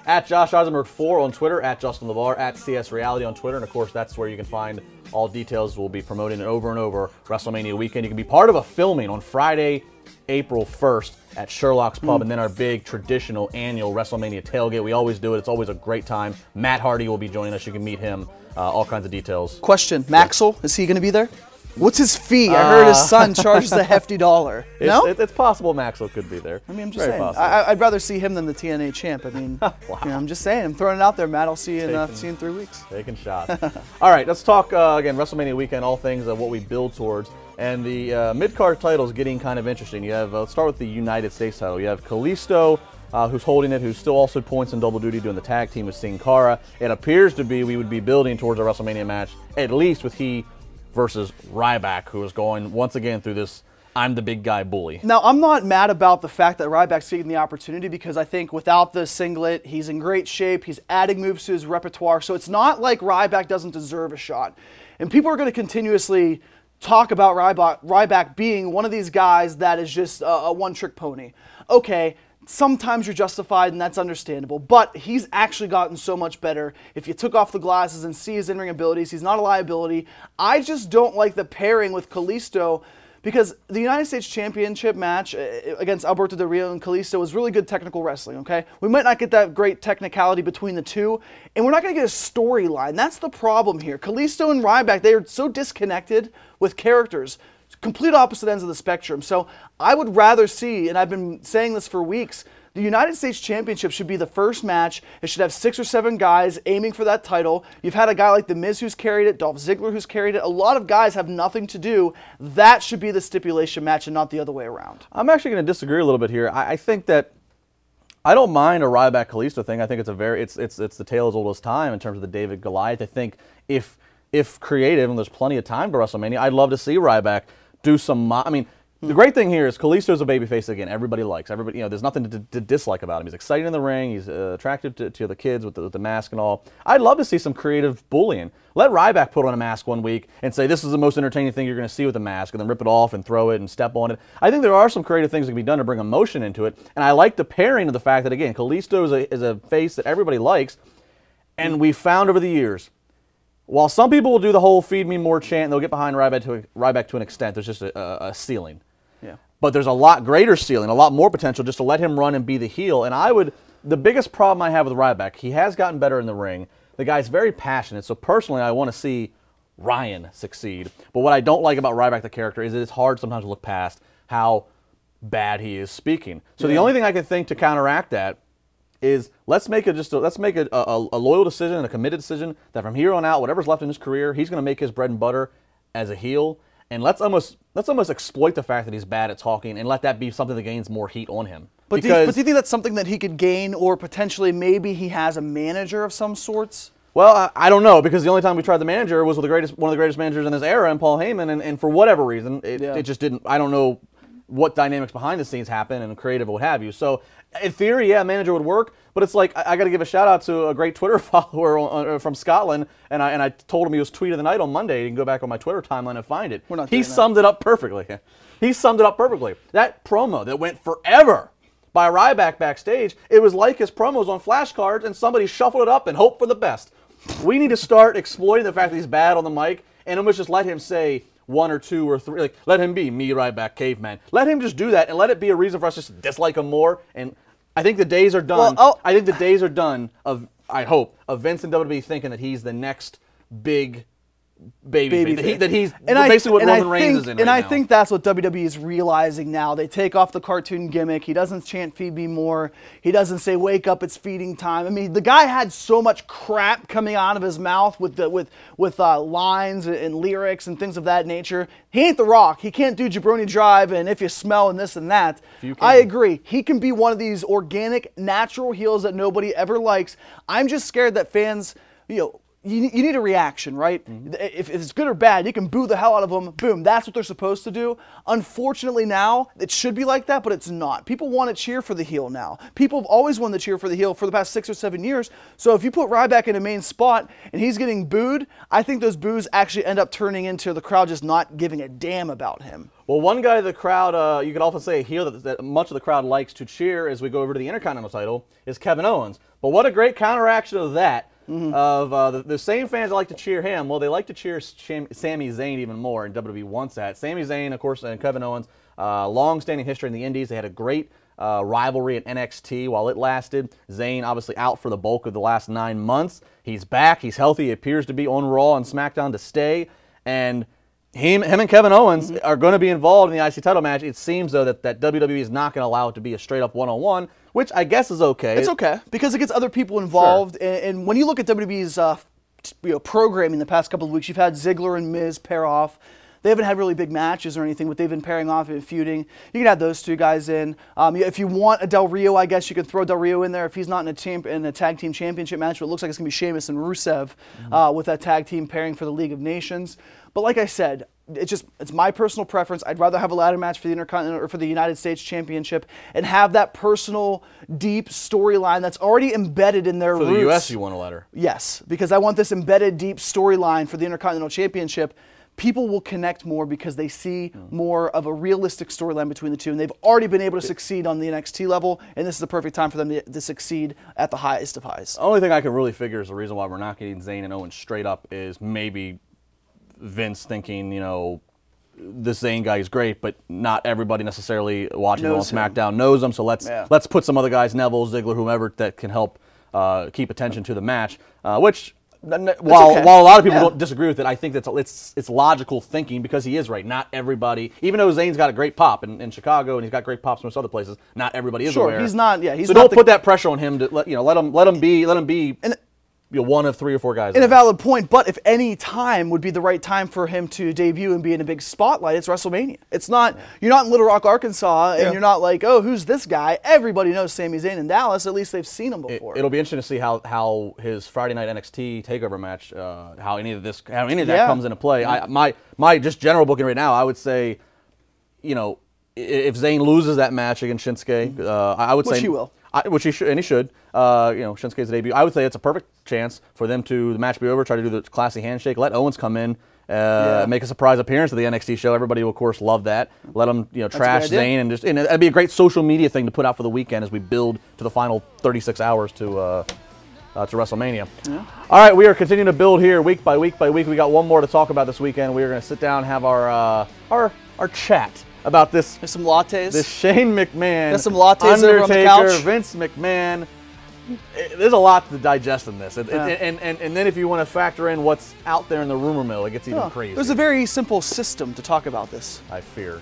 At Josh Eisenberg 4 on Twitter, at Justin LeVar, at CS Reality on Twitter, and of course that's where you can find all details. We'll be promoting it over and over WrestleMania weekend. You can be part of a filming on Friday, April 1st at Sherlock's Pub, and then our big traditional annual WrestleMania tailgate. We always do it. It's always a great time. Matt Hardy will be joining us. You can meet him. All kinds of details. Question, Maxwell, is he going to be there? What's his fee? I heard his son charges a hefty dollar. No? It's possible Maxwell could be there. I mean, I'm just saying. I'd rather see him than the TNA champ. I mean, wow. I'm just saying. I'm throwing it out there, Matt. I'll see you in 3 weeks. Taking shots. All right, let's talk, again, WrestleMania weekend, all things of what we build towards. And the mid-card title is getting kind of interesting. You have, let's start with the United States title. You have Kalisto, who's holding it, who still also points in double duty doing the tag team with Sin Cara. It appears to be we would be building towards a WrestleMania match, at least with he versus Ryback, who is going once again through this I'm the big guy bully. Now, I'm not mad about the fact that Ryback's taking the opportunity, because I think without the singlet, he's in great shape. He's adding moves to his repertoire. So it's not like Ryback doesn't deserve a shot. And people are going to continuously talk about Ryback being one of these guys that is just a one-trick pony. Okay, sometimes you're justified, and that's understandable, but he's actually gotten so much better. If you took off the glasses and see his in-ring abilities, he's not a liability. I just don't like the pairing with Kalisto, because the United States Championship match against Alberto Del Rio and Kalisto was really good technical wrestling, okay? We might not get that great technicality between the two, and we're not going to get a storyline. That's the problem here. Kalisto and Ryback, they are so disconnected with characters. Complete opposite ends of the spectrum. So I would rather see, and I've been saying this for weeks, the United States Championship should be the first match. It should have 6 or 7 guys aiming for that title. You've had a guy like The Miz who's carried it, Dolph Ziggler who's carried it. A lot of guys have nothing to do. That should be the stipulation match and not the other way around. I'm actually going to disagree a little bit here. I think that I don't mind a Ryback Kalisto thing. I think it's a very it's the tale as old as time in terms of the David Goliath. I think if creative, and there's plenty of time to WrestleMania, I'd love to see Ryback do some. I mean, the great thing here is Kalisto's a babyface again. Everybody likes. Everybody, there's nothing to dislike about him. He's exciting in the ring. He's attractive to the kids with the mask and all. I'd love to see some creative bullying. Let Ryback put on a mask one week and say this is the most entertaining thing you're going to see with a mask, and then rip it off and throw it and step on it. I think there are some creative things that can be done to bring emotion into it, and I like the pairing of the fact that, again, Kalisto is a face that everybody likes, and we found over the years, while some people will do the whole feed me more chant and they'll get behind Ryback to an extent, there's just a ceiling. Yeah. But there's a lot greater ceiling, a lot more potential just to let him run and be the heel. And the biggest problem I have with Ryback, he has gotten better in the ring. The guy's very passionate, so personally I want to see Ryan succeed. But what I don't like about Ryback the character is that it's hard sometimes to look past how bad he is speaking. So the only thing I can think to counteract that is let's make a loyal decision and a committed decision that from here on out, whatever's left in his career, he's going to make his bread and butter as a heel. And let's almost exploit the fact that he's bad at talking and let that be something that gains more heat on him. But do you think that's something that he could gain, or potentially maybe he has a manager of some sorts? Well, I don't know, because the only time we tried the manager was with one of the greatest managers in this era, and Paul Heyman, and for whatever reason, it just didn't. I don't know what dynamics behind the scenes happen and creative or what have you. So in theory, yeah, a manager would work, but it's like I got to give a shout out to a great Twitter follower from Scotland, and I told him he was tweet of the night on Monday. You can go back on my Twitter timeline and find it. He summed it up perfectly. He summed it up perfectly. That promo that went forever by Ryback backstage, it was like his promos on flashcards, and somebody shuffled it up and hoped for the best. We need to start exploiting the fact that he's bad on the mic, and almost just let him say 1 or 2 or 3, like let him be me, Ryback, caveman. Let him just do that, and let it be a reason for us just to dislike him more. And I think the days are done. Well, I think the days are done of, I hope, of Vince and WWE thinking that he's the next big baby that he's basically what Roman Reigns is in right now. And I think that's what WWE is realizing now. They take off the cartoon gimmick. He doesn't chant "Feed me more." He doesn't say "Wake up, it's feeding time." I mean, the guy had so much crap coming out of his mouth with lines and lyrics and things of that nature. He ain't The Rock. He can't do Jabroni Drive and If You Smell and this and that. I agree. He can be one of these organic, natural heels that nobody ever likes. I'm just scared that fans, you need a reaction, right? If it's good or bad, you can boo the hell out of them. Boom, that's what they're supposed to do. Unfortunately now, it should be like that, but it's not. People want to cheer for the heel now. People have always wanted to cheer for the heel for the past 6 or 7 years. So if you put Ryback in a main spot and he's getting booed, I think those boos actually end up turning into the crowd just not giving a damn about him. Well, one guy the crowd, you could also say a heel that much of the crowd likes to cheer as we go over to the Intercontinental title is Kevin Owens. But what a great counteraction of that. Of the same fans that like to cheer him, well, they like to cheer Sami Zayn even more, and WWE wants that. Sami Zayn, of course, and Kevin Owens, long-standing history in the Indies. They had a great rivalry at NXT while it lasted. Zayn obviously out for the bulk of the last 9 months. He's back. He's healthy. He appears to be on Raw and SmackDown to stay. And him and Kevin Owens are going to be involved in the IC title match. It seems, though, that WWE is not going to allow it to be a straight-up one-on-one, which I guess is okay. It's okay, because it gets other people involved. Sure. And when you look at WWE's programming the past couple of weeks, you've had Ziggler and Miz pair off. They haven't had really big matches or anything, but they've been pairing off and feuding. You can add those two guys in. If you want a Del Rio, I guess you can throw Del Rio in there if he's not in a tag team championship match. But it looks like it's going to be Sheamus and Rusev with that tag team pairing for the League of Nations. But like I said, it's my personal preference. I'd rather have a ladder match for the Intercontinental or for the United States Championship and have that personal, deep storyline that's already embedded in their roots. For the U.S., you want a ladder? Yes, because I want this embedded, deep storyline for the Intercontinental Championship. People will connect more because they see more of a realistic storyline between the two, and they've already been able to succeed on the NXT level, and this is the perfect time for them to succeed at the highest of highs. The only thing I can really figure is the reason why we're not getting Zayn and Owens straight up is maybe Vince thinking, you know, this Zayn guy is great, but not everybody necessarily watching him on SmackDown knows him, so let's put some other guys, Neville, Ziggler, whomever, that can help keep attention to the match, which... While a lot of people don't disagree with it, I think it's logical thinking because he is right. Not everybody, even though Zayn's got a great pop in Chicago and he's got great pops in most other places, not everybody is aware. Sure, he's not. Yeah, he's so not don't put that pressure on him to let him be. One of 3 or 4 guys. And a valid point, but if any time would be the right time for him to debut and be in a big spotlight, it's WrestleMania. It's not, you're not in Little Rock, Arkansas, and you're not like, oh, who's this guy? Everybody knows Sami Zayn in Dallas. At least they've seen him before. It'll be interesting to see how his Friday night NXT takeover match, how any of that comes into play. My just general booking right now, I would say, you know, if Zayn loses that match against Shinsuke, I would say, which he will. Which he should, and he should. You know, Shinsuke's debut. I would say it's a perfect chance for them to the match be over, try to do the classy handshake, let Owens come in, make a surprise appearance at the NXT show. Everybody will, of course, love that. Let him, trash Zayn, and it'd be a great social media thing to put out for the weekend as we build to the final 36 hours to WrestleMania. Yeah. All right, we are continuing to build here week by week by week. We got one more to talk about this weekend. We are going to sit down and have our chat about this. There's some lattes. This Shane McMahon, there's some lattes Undertaker, over on the couch. Vince McMahon. There's a lot to digest in this. And then if you want to factor in what's out there in the rumor mill, it gets even crazy. There's a very simple system to talk about this. I fear.